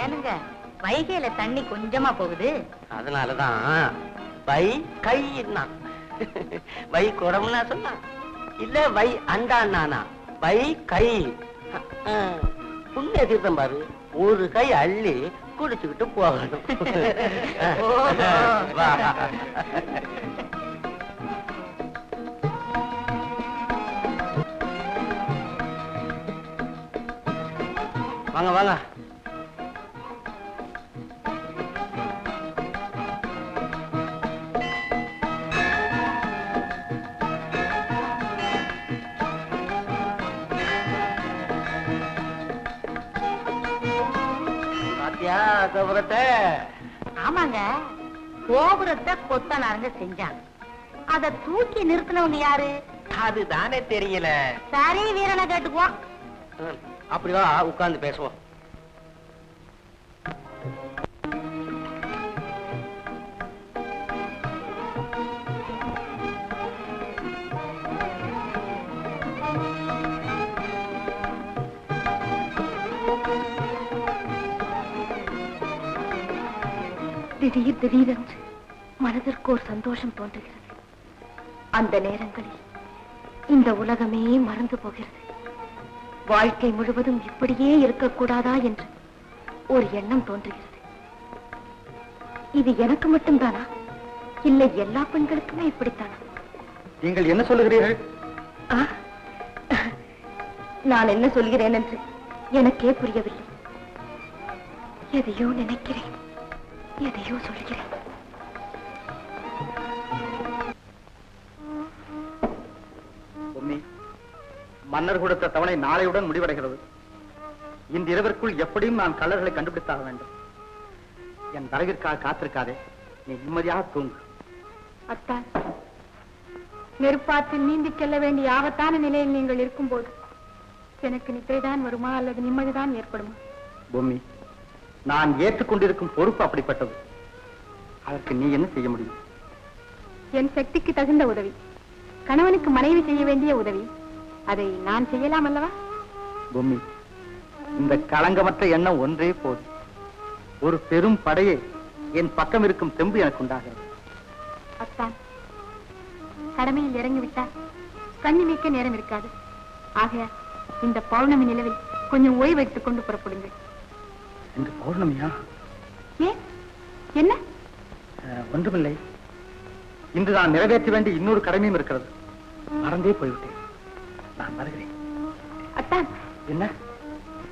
ஏனுங்க வைகையில தண்ணி கொஞ்சமா போகுது, அதனாலதான் வை கை வை குடம்னா சொன்னா இல்ல வை அண்டானா வை கை புண்ணிய தீர்த்தம் பாரு, ஒரு கை அள்ளி குடிச்சுக்கிட்டு போகணும். வாங்க வாங்க. பாத்தியா கோபுரத்தை? ஆமாங்க, கோபுரத்தை கொத்தனாருங்க செஞ்சாங்க. அத தூக்கி நிறுத்தினவங்க யாரு? அதுதானே தெரியல. சரி, வீரனை கேட்டுக்குவோம். அப்படிவா உட்கார்ந்து பேசுவோம். திடீர் திடீரென்று மனதிற்கு ஒரு சந்தோஷம் தோன்றுகிறது. அந்த நேரங்களில் இந்த உலகமே மறந்து போகிறது. வாழ்க்கை முழுவதும் இப்படியே இருக்கக்கூடாதா என்று ஒரு எண்ணம் தோன்றுகிறது. இது எனக்கு மட்டும்தானா, இல்லை எல்லா பெண்களுக்குமே இப்படித்தானா? நீங்கள் என்ன சொல்லுகிறீர்கள்? நான் என்ன சொல்கிறேன் என்று எனக்கே புரியவில்லை. எதையோ நினைக்கிறேன், எதையோ சொல்கிறேன். மன்னர் கொடுத்த தவணை நாளையுடன் முடிவடைகிறது. இந்த இரவிற்குள் எப்படியும் நான் கள்ளர்களை கண்டுபிடித்தாக வேண்டும். என் வரவிற்காக காத்திருக்காதே, நீ நிம்மதியாக தூங்கு. அத்தான், நெருப்பாற்றில் நீந்தி செல்ல வேண்டிய ஆபத்தான நிலையில் நீங்கள் இருக்கும்போது எனக்கு நித்திரைதான் வருமா அல்லது நிம்மதிதான் ஏற்படுமா? பூமி, நான் ஏற்றுக்கொண்டிருக்கும் பொறுப்பு அப்படிப்பட்டது. அதற்கு நீ என்ன செய்ய முடியும்? என் சக்திக்கு தகுந்த உதவி, கணவனுக்கு மனைவி செய்ய வேண்டிய உதவி, அதை நான் செய்யலாம் அல்லவா? பூமி, இந்த களங்கமற்ற எண்ணம் ஒன்றே போதும். ஒரு பெரும் படையை என் பக்கம் இருக்கும் தெம்பு எனக்கு உண்டாகிறது. அத்தான், கடமையில் இறங்கிவிட்டால் கண்ணி நீக்க நேரம் இருக்காது. ஆகையா இந்த பௌர்ணமி நிலவில் கொஞ்சம் ஓய்வு எடுத்துக் கொண்டு புறப்படுங்கள். இந்த பௌர்ணமியா? ஏன், என்ன? ஒன்றுமில்லை. இன்று நான் நிறைவேற்ற வேண்டிய இன்னொரு கடமையும் இருக்கிறது. மறந்தே போய்விட்டேன். நான் வருகிறேன். அத்தான், என்ன?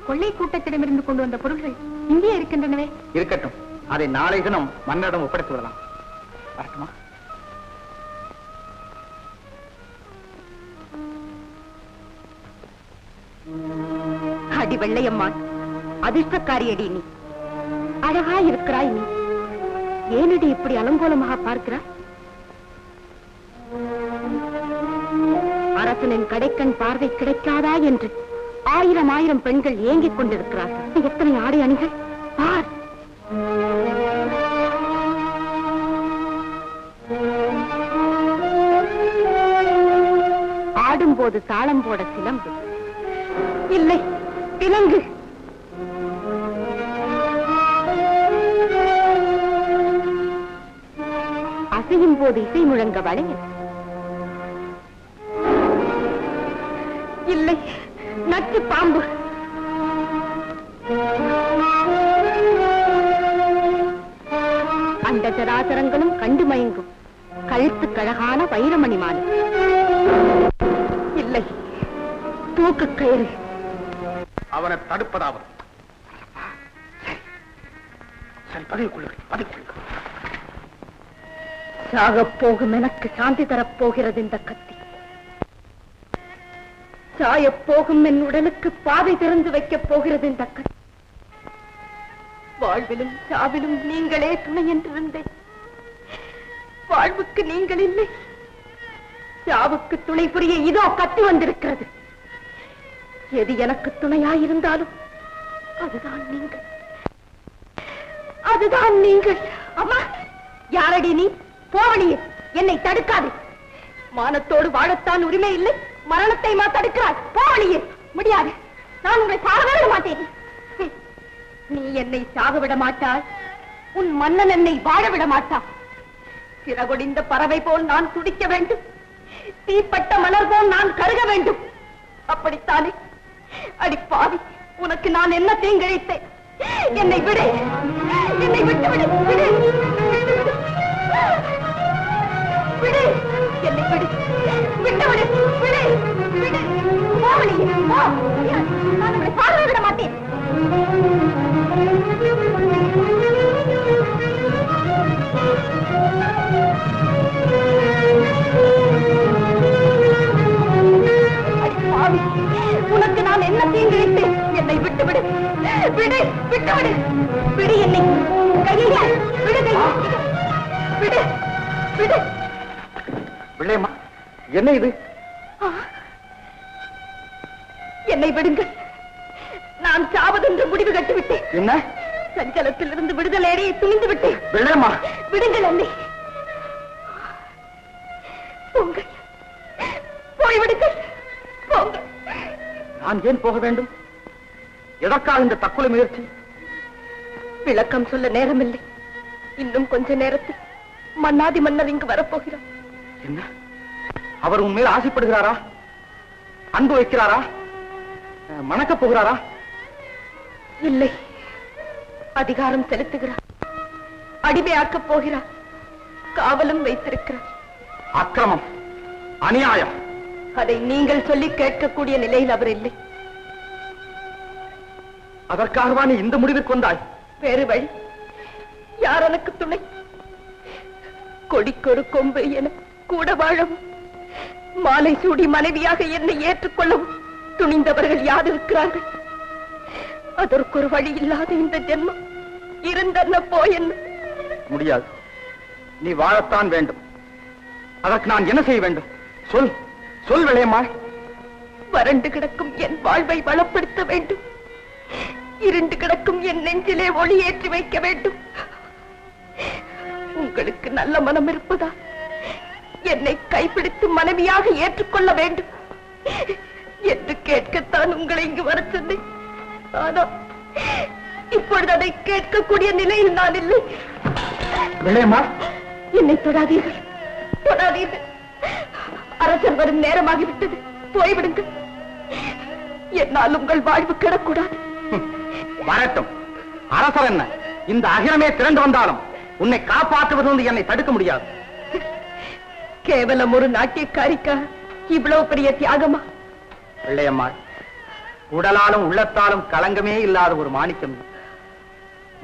கொள்ளை கூட்டத்திடமிருந்து கொண்டு வந்த பொருள்கள் இங்கே இருக்கின்றனவே. இருக்கட்டும், அதை நாளை தினம் மன்னரிடம் ஒப்படைத்து விடலாம். வரட்டுமா? அடி வெள்ளையம்மான், அதிர்ஷ்டக்காரியடி நீ. அழகா இருக்கிறாய் நீ. ஏனடி இப்படி அலங்கோலமாக பார்க்கிறாய்? அரசனின் கடைக்கண் பார்வை கிடைக்காதா என்று ஆயிரம் ஆயிரம் பெண்கள் ஏங்கிக் கொண்டிருக்கிறார்கள். எத்தனை ஆடை அணிகள் பார். ஆடும்போது தாளம் போட சிலம்பு இல்லை, விலங்கு. அசையும் போது இசை முழங்க வளையல் இல்லை, நச்சு பாம்பு. அந்த சராசரங்களும் கண்டு மயங்கும் கழுத்து கழகான வைரமணி மாலை இல்லை, தூக்கு கயிறு. அவனை தடுப்பதாவது. சரி, பதில் கொள்ளுங்கள். சாகப் போகும் எனக்கு சாந்தி தரப்போகிறது இந்த கத்தி. சாயப் போகும் என் உடலுக்கு பாதை திறந்து வைக்கப் போகிறது இந்த கத்தி. வாழ்விலும் சாவிலும் நீங்களே துணை என்றிருந்தேன். வாழ்வுக்கு நீங்கள் இல்லை, சாவுக்கு துணை புரிய இதோ கத்தி வந்திருக்கிறது. எது எனக்கு துணையாயிருந்தாலும் அதுதான் நீங்கள், அதுதான் நீங்கள். அம்மா, யாரடி நீ? போவழியே, என்னை தடுக்காது. மானத்தோடு வாழத்தான் உரிமை இல்லை, மரணத்தை தடுக்கிறாய். போவழியே, முடியாது. நான் உங்களை பார்வையிட மாட்டேன். நீ என்னை சாக விட மாட்டாய், உன் மன்னன் என்னை வாழ விட மாட்டான். சிறகொடிந்த பறவை போல் நான் துடிக்க வேண்டும், தீப்பட்ட மலர் போல் நான் கருக வேண்டும். அப்படித்தானே? அடி பாவி, உனக்கு நான் என்ன தீங்கிழைத்தேன்? என்னை விடு, என்னை விட்டு விடு, விடு, விடு, என்னை விடு, விட்டு விடு, விடு, விடு. நான் உங்களை சாக விட மாட்டேன். உனக்கு நான் என்ன தீங்கிழைத்தேன்? என்னை விட்டு விடு, விடு, விட்டு விடு, விடு என்னை. கையா விடு, கையா விடு, விடு. பிள்ளையம்மா, என்ன இது? என்னை விடுங்கள். நான் சாவதென்று முடிவு கட்டுவிட்டேன். என்ன? சஞ்சலத்திலிருந்து விடுதலை அடைய துணிந்து விட்டேன். பிள்ளையம்மா, விடுங்கள் என்னை. போங்கள், போய்விடுங்கள், போங்கள். நான் ஏன் போக வேண்டும்? எதற்காக இந்த தற்கொலை முயற்சி? விளக்கம் சொல்ல நேரமில்லை. இன்னும் கொஞ்ச நேரத்தில் மன்னாதி மன்னர் இங்கு வரப்போகிறார். என்ன? அவர் உன் மேல் ஆசைப்படுகிறாரா? அன்பு வைக்கிறாரா? மணக்கப் போகிறாரா? இல்லை, அதிகாரம் செலுத்துகிறார், அடிமையாக்கப் போகிறார், காவலும் வைத்திருக்கிறார். அக்கிரமம், அநியாயம். அதை நீங்கள் சொல்லி கேட்கக்கூடிய நிலையில் அவர் இல்லை. அதற்காகவா நீ இந்த முடிவுக்கு வந்தாய்? வேறு வழி? யார் எனக்கு துணை? கொடிக்கொரு கொம்பு என கூட வாழவும், மாலை சூடி மனைவியாக என்னை ஏற்றுக்கொள்ளவும் துணிந்தவர்கள் யார் இருக்கிறார்கள்? அதற்கு ஒரு வழி இல்லாத இந்த ஜென்மம் இருந்தன்ன போய் முடியாது. நீ வாழத்தான் வேண்டும். அதற்கு நான் என்ன செய்ய வேண்டும்? சொல், சொல் விளையம்மாள். வறண்டு கிடக்கும் என் வாழ்வை வளப்படுத்த வேண்டும். இருண்டு கிடக்கும் என் நெஞ்சிலே ஒளி ஏற்றி வைக்க வேண்டும். உங்களுக்கு நல்ல மனம் இருப்பதா? என்னை கைப்பிடித்து மனைவியாக ஏற்றுக்கொள்ள வேண்டும் என்று கேட்கத்தான் உங்களை இங்கு வர சொன்னேன். ஆனால் இப்பொழுது அதை கேட்கக்கூடிய நிலையில் நான் இல்லை. விளையம்மாள், என்னை தொடாதீர்கள், தொடாதீர்கள். அரசர் வரும் நேரமாகிவிட்டது, போய்விடுங்கள். என்னால் உங்கள் வாழ்வு கிடக்கூடாது. வரட்டும். அரசர் என்ன, இந்த அகிலமே திரண்டு வந்தாலும் உன்னை காப்பாற்றுவது என்னை தடுக்க முடியாது. கேவலம் ஒரு நாட்டியக்காரிக்காக இவ்வளவு பெரிய தியாகமா? பிள்ளையம்மாள், உடலாலும் உள்ளத்தாலும் களங்கமே இல்லாத ஒரு மாணிக்கம்.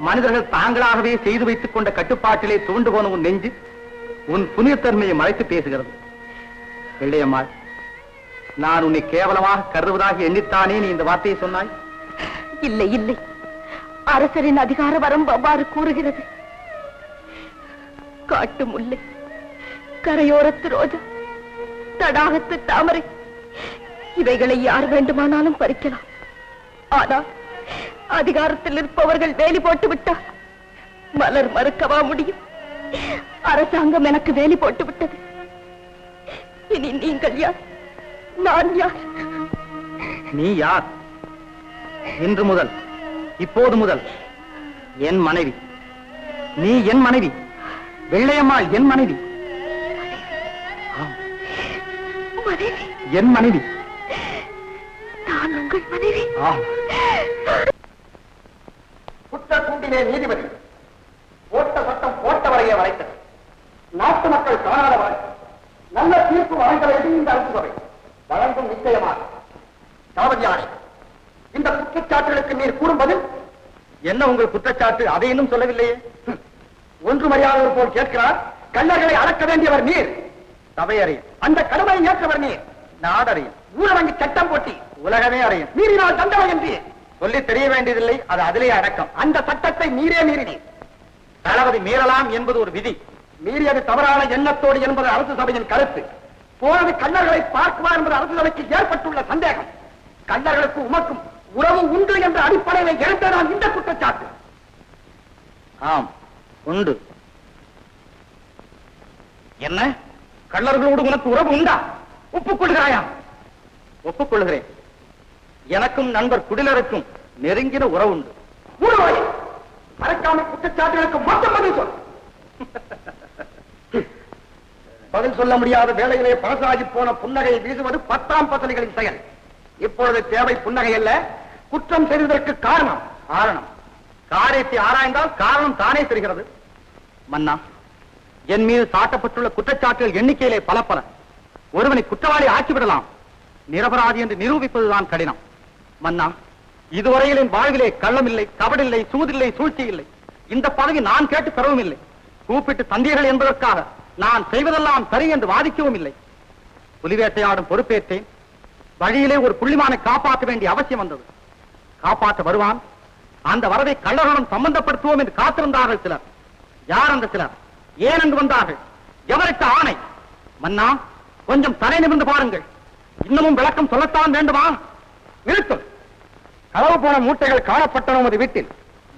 மனிதர்கள் தாங்களாகவே செய்து வைத்துக் கொண்ட கட்டுப்பாட்டிலே துவண்டு போன உன் நெஞ்சு உன் புனிதத்தன்மையை மறைத்து பேசுகிறது. பிள்ளையம்மாள், நான் உன்னை கேவலமாக கருதுவதாக எண்ணித்தானே நீ இந்த வார்த்தையை சொன்னாய்? இல்லை, இல்லை. அரசரின் அதிகார வரம்பு அவ்வாறு கூறுகிறது. காட்டு முல்லை, கரையோரத்து ரோஜா, தடாகத்து தாமரை, இவைகளை யார் வேண்டுமானாலும் பறிக்கலாம். ஆனால் அதிகாரத்தில் இருப்பவர்கள் வேலி போட்டு விட்டார். மலர் மறுக்கவா முடியும்? அரசாங்கம் எனக்கு வேலி போட்டு விட்டது. இனி நீங்கள் யார், நான் யார்? நீ யார்? இன்று முதல், இப்போது முதல் என் மனைவி. நீ என் மனைவி. வெள்ளையம்மாள் என் மனைவி. என் மனைவி. நான் உங்கள் மனைவி. குற்ற கூண்டிலே நீதிபதி போட்ட சட்டம் போட்டவரையே வளைத்தது. நாட்டு மக்கள் காணாத வரை நல்ல தீர்ப்பு வழங்க வேண்டும் இந்த அரசு சபை வழங்கும் நிச்சயமாக. தளபதியானே, இந்த குற்றச்சாட்டுகளுக்கு நீர் கூறும் பதில் என்ன? உங்கள் குற்றச்சாட்டு அதை இன்னும் சொல்லவில்லையே. ஒன்று மரியாதவர் போல் கேட்கிறார். கள்ளர்களை அடக்க வேண்டியவர் நீர். சபை அறியும். அந்த கடமையை ஏற்றவர் நீர். நாடறியும். ஊரடங்கு சட்டம் போட்டி உலகமே அறியும். மீறினால் தண்டனை என்று சொல்லி தெரிய வேண்டியதில்லை. அது அதிலேயே அடக்கம். அந்த சட்டத்தை மீறே மீறினீர். தளபதி மீறலாம் என்பது ஒரு விதி. மீறியது தவறான எண்ணத்தோடு என்பது அரசு சபையின் கருத்து. போனது கள்ளர்களை பார்க்குமா என்பது அரசு சபைக்கு ஏற்பட்டுள்ள சந்தேகம். கள்ளர்களுக்கு உமக்கும் உறவு உண்டு என்ற அடிப்படையில் எழுந்ததான் இந்த குற்றச்சாட்டு. ஆம், உண்டு. என்ன? கள்ளர்களோடு உனக்கு உறவு உண்டா? ஒப்புக்கொள்கிறாயா? ஒப்புக்கொள்கிறேன். எனக்கும் நண்பர் குடிலருக்கும் நெருங்கின உறவு உண்டு. மறைக்காம குற்றச்சாட்டுகளுக்கு மட்டும் பதில் சொல். பதில் சொல்ல முடியாத வேளையிலே பழசாகி போன புன்னகையை வீசுவது 10ஆம் பசலிகளின் செயல். இப்பொழுது தேவை புன்னகை அல்ல, குற்றம் செய்ததற்கு காரணம். காரியத்தை ஆராய்ந்தால் காரணம் தானே தெரிகிறது. மன்னா, என் மீது சாட்டப்பட்டுள்ள குற்றச்சாட்டுகள் எண்ணிக்கையிலே பல. ஒருவனை குற்றவாளி ஆக்கிவிடலாம், நிரபராதி என்று நிரூபிப்பதுதான் கடினம். மன்னா, இதுவரையில் என் வாழ்விலே கள்ளமில்லை, கபடில்லை, சூதில்லை, சூழ்ச்சி இல்லை. இந்த பதவி நான் கேட்டு பெறவும் இல்லை. கூப்பிட்டு தந்தீர்கள் என்பதற்காக நான் செய்வதெல்லாம் சரி என்று வாதிக்கவும் இல்லை. புலிவேட்டையாடும் பொறுப்பேற்றேன். வழியிலே ஒரு புள்ளிமானை காப்பாற்ற வேண்டிய அவசியம் வந்தது. காப்பாற்ற வருவான். அந்த வரவை கள்ளர்களும் சம்பந்தப்படுத்துவோம் என்று காத்திருந்தார்கள் சிலர். யார் அந்த சிலர்? ஏன் என்று வந்தார்கள்? எவருக்கு ஆணை? மன்னா, கொஞ்சம் தலை நிமிர்ந்து பாருங்கள். இன்னமும் விளக்கம் சொல்லத்தான் வேண்டுமா? நிறுத்தும். களவு போன மூட்டைகள் காணப்பட்ட நமது வீட்டில்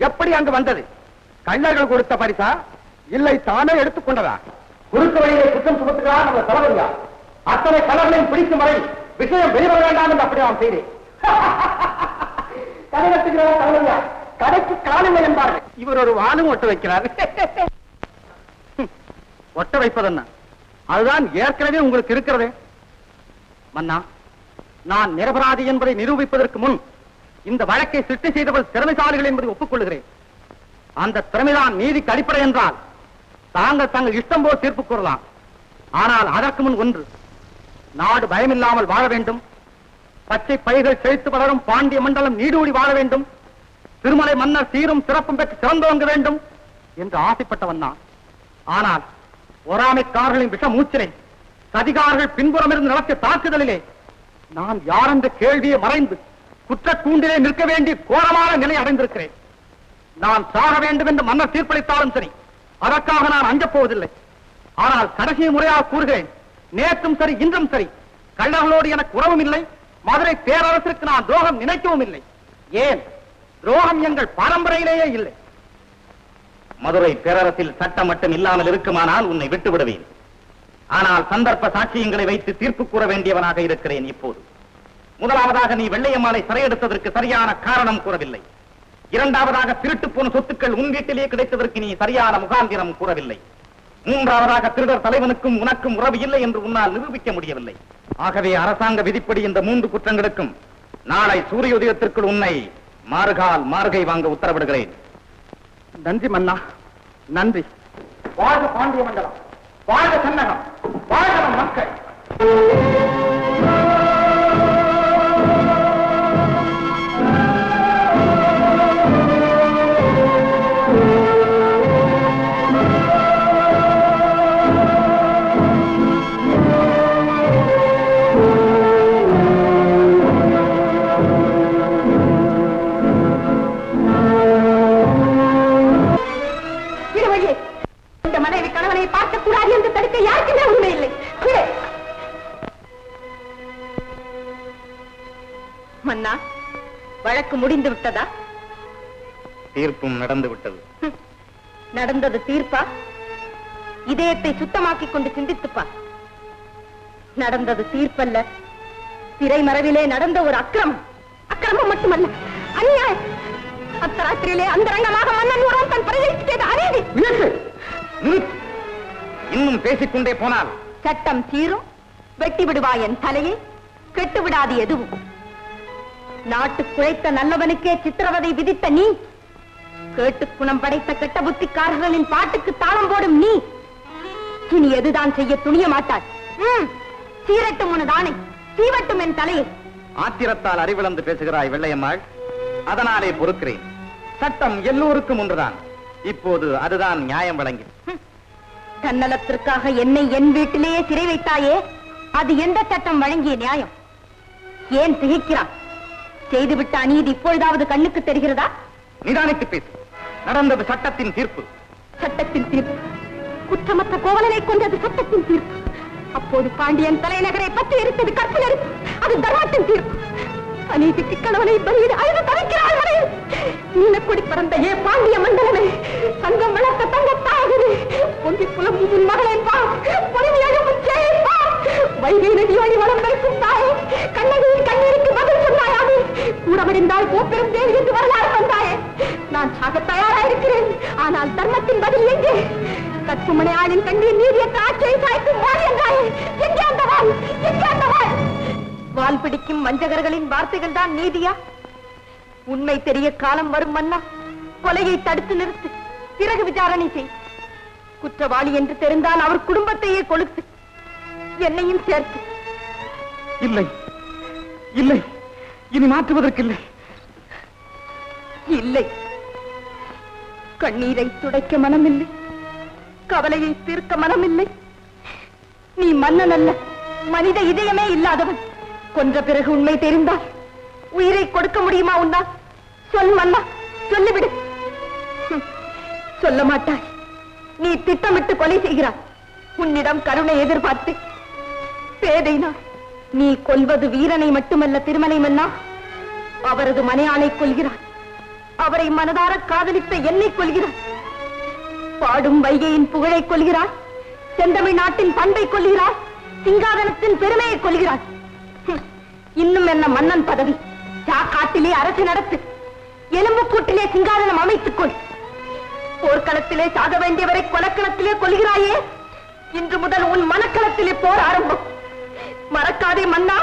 எப்படி அங்கு வந்தது? கள்ளர்கள் கொடுத்த பரிசா, இல்லை தானே எடுத்துக் கொண்டதா? குறுக்கு வழியிலே குற்றம் சுமத்துகிறார் நம்ம தளபதியா? அத்தனை கலர்களையும் பிடிக்கும் வரை விஷயம் வெளிவர வேண்டாம் என்று அப்படி நான் செய்தேன். கடைகட்டுகிறார் தளபதியா, கடைக்கு காணுங்கள் என்பார்கள். இவர் ஒரு வானும் ஒட்ட வைக்கிறார். ஒட்ட வைப்பதென்ன? அதுதான் ஏற்கனவே உங்களுக்கு இருக்கிறதே. மன்னா, நான் நிரபராதி என்பதை நிரூபிப்பதற்கு முன் இந்த வழக்கை சிருஷ்டி செய்தவர்கள் திறமைசாலிகள் என்பதை ஒப்புக்கொள்கிறேன். அந்த திறமைதான் நீதிக்கு அடிப்படை என்றால் தாங்கள் தங்கள் இஷ்டம் போல் தீர்ப்பு கூறலாம். ஆனால் அதற்கு முன் ஒன்று, நாடு பயமில்லாமல் வாழ வேண்டும், பச்சை பயிர்கள் செழித்து வளரும் பாண்டிய மண்டலம் நீடூடி வாழ வேண்டும், திருமலை மன்னர் சீரும் சிறப்பும் பெற்று சிறந்தோங்க வேண்டும் என்று ஆசைப்பட்டவன் நான். ஆனால் பொறாமைக்காரர்களின் விஷ மூச்சிலே, சதிகாரர்கள் பின்புறமிருந்து நடத்திய தாக்குதலிலே நான் யார் என்ற கேள்வியை மறைந்து குற்ற கூண்டிலே நிற்க வேண்டிய கோரமான நிலை அடைந்திருக்கிறேன். நான் சாக வேண்டும் என்று மன்னர் தீர்ப்பளித்தாலும் சரி, அதற்காக நான் அஞ்சப் போவதில்லை. ஆனால் கடைசி முறையாக கூறுகிறேன், நேற்றும் சரி இன்றும் சரி கள்ளர்களோடு எனக்கு உறவும் இல்லை. மதுரை பேரரசிற்கு நான் துரோகம் நினைக்கவும் இல்லை. ஏன், துரோகம் எங்கள் பரம்பரையிலேயே இல்லை. மதுரை பேரரசில் சட்டம் மட்டும் இல்லாமல் இருக்குமானால் உன்னை விட்டு விடுவேன். ஆனால் சந்தர்ப்ப சாட்சியங்களை வைத்து தீர்ப்பு கூற வேண்டியவனாக இருக்கிறேன். இப்போது முதலாவதாக நீ வெள்ளையம்மாளை சிறையெடுத்ததற்கு சரியான காரணம் கூறவில்லை. இரண்டாவதாக திருட்டு போன சொத்துக்கள் உன் வீட்டிலே கிடைத்ததற்கு நீ சரியான முகாந்திரம் கூறவில்லை. மூன்றாவதாக திருடர் தலைவனுக்கும் உனக்கும் உறவு இல்லை என்று உன்னால் நிரூபிக்க முடியவில்லை. ஆகவே அரசாங்க விதிப்படி இந்த 3 குற்றங்களுக்கும் நாளை சூரிய உதயத்திற்குள் உன்னை மார்கை வாங்க உத்தரவிடுகிறேன். நன்றி மன்னா, நன்றி. வாழ்க பாண்டிய மண்டலம், வாழ்க சன்னகம், வாழ்க மக்கள். மனைவி கணவனை பார்க்கக்கூடாது என்று தடுக்க யாருக்குமே உண்மை இல்லை. மன்னா, வழக்கு முடிந்து விட்டதா? தீர்ப்பும் நடந்து விட்டது. நடந்தது தீர்ப்பா? இதயத்தை சுத்தமாக்கிக் கொண்டு சிந்தித்துப்பா. நடந்தது தீர்ப்பல்ல, திரைமறைவிலே நடந்த ஒரு அக்கிரமம் மட்டுமல்ல, அநியாயம். அத்தராத்திரியிலே அந்தரங்கமாக மன்னன் ஒருவன் தன் பிரஜைக்கு செய்த அநீதி. இன்னும் பேசிக்கொண்டே போனால் சட்டம் சீரும், வெட்டி விடுவாய் என் தலையை, கெட்டு விடாது எதுவும். நாட்டு குழைத்த நல்லவனுக்கே சித்திரவதை விதித்த நீ, கேட்டு குணம் படைத்த கெட்ட புத்திக்காரர்களின் பாட்டுக்கு தாளம் போடும் நீ, இனி எதுதான் செய்ய துணிய மாட்டாய். சீரட்டும் உனதானை, சீவட்டும் என் தலையை. ஆத்திரத்தால் அறிவிழந்து பேசுகிறாய் வெள்ளையம்மாள். அதனாலே பொறுக்கிறேன். சட்டம் எல்லோருக்கும் ஒன்றுதான். இப்போது அதுதான் நியாயம் வழங்கி. தன்னலத்திற்காக என்னை என் வீட்டிலேயே சிறை வைத்தாயே, அது எந்த சட்டம் வழங்கிய நியாயம்? ஏன் திகைக்கிறான்? செய்துவிட்ட அநீதி இப்பொழுதாவது கண்ணுக்கு தெரிகிறதா? நிதானித்து பேசு. நடந்தது சட்டத்தின் தீர்ப்பு. சட்டத்தின் தீர்ப்பு. குற்றமற்ற கோவலனை கொண்டது சட்டத்தின் தீர்ப்பு. அப்போது பாண்டியன் தலைநகரை பற்றி எரித்தது கற்பனை, அது தர்மத்தின் தீர்ப்பு. அநீதிக்கு கணவனை பலியிட அழுது தவிக்கிறாள் மனைவி. நீலக்குடி பறந்த ஏ பாண்டிய மண்டலமே, சங்கம் வளர்த்த தங்கத்தாகுது பொங்கி புலம்பும் உன் மகளின் பா, பொறுமையாக முச்சே பா. வைகை நதியோடி வளம் பெருக்கும் தாயே, கண்ணகியின் கண்ணீருக்கு பதில் சொன்னாயாது. கூடமடிந்தால் கோப்பெரும் தேவி என்று வரலாறு வந்தாயே. நான் சாக தயாராயிருக்கிறேன். ஆனால் தர்மத்தின் பதில் எங்கே? கற்புமனை ஆளின் கண்ணில் நீதியற்ற ஆட்சியை சாய்க்கும் வாள் என்றாயே, எங்கே அந்த வாள்? எங்கே அந்த வாள்? வாள் பிடிக்கும் வஞ்சகர்களின் வார்த்தைகள் தான் நீதியா? உண்மை தெரிய காலம் வரும் மன்னா, கொலையை தடுத்து நிறுத்து, பிறகு விசாரணை செய். குற்றவாளி என்று தெரிந்தால் அவர் குடும்பத்தையே கொளுத்து, என்னையும் சேர்த்து. இல்லை இல்லை, இனி மாற்றுவதற்கில்லை. இல்லை, கண்ணீரை துடைக்க மனமில்லை, கவலையை தீர்க்க மனமில்லை. நீ மன்னன் அல்ல, மனித இதயமே இல்லாதவன். கொன்ற பிறகு உண்மை தெரிந்தால் உயிரை கொடுக்க முடியுமா உன்னால்? சொல் மன்னா, சொல்லிவிடு. சொல்ல மாட்டாய். நீ திட்டமிட்டு கொலை செய்கிறாய். உன்னிடம் கருணை எதிர்பார்த்து பேதை நான். நீ கொல்வது வீரனை மட்டுமல்ல திருமலை மன்னா, அவரது மனையாளை கொல்கிறாய். அவரை மனதார காதலித்த என்னை கொல்கிறாய். பாடும் வைகையின் புகழை கொல்கிறாய். செந்தமிழ் நாட்டின் பண்பை கொல்கிறாய். சிங்காதனத்தின் பெருமையை கொல்கிறாய். இன்னும் என்ன மன்னன் பதவி? சாக்காட்டிலே அரசு நடத்து, எலும்புக்கூட்டிலே சிங்காதனம் அமைத்துக் கொள். போர்க்களத்திலே சாக வேண்டியவரை கொலக்களத்திலே கொல்கிறாயே. இன்று முதல் உன் மனக்களத்திலே போர் ஆரம்பம். மறக்காதே மன்னா,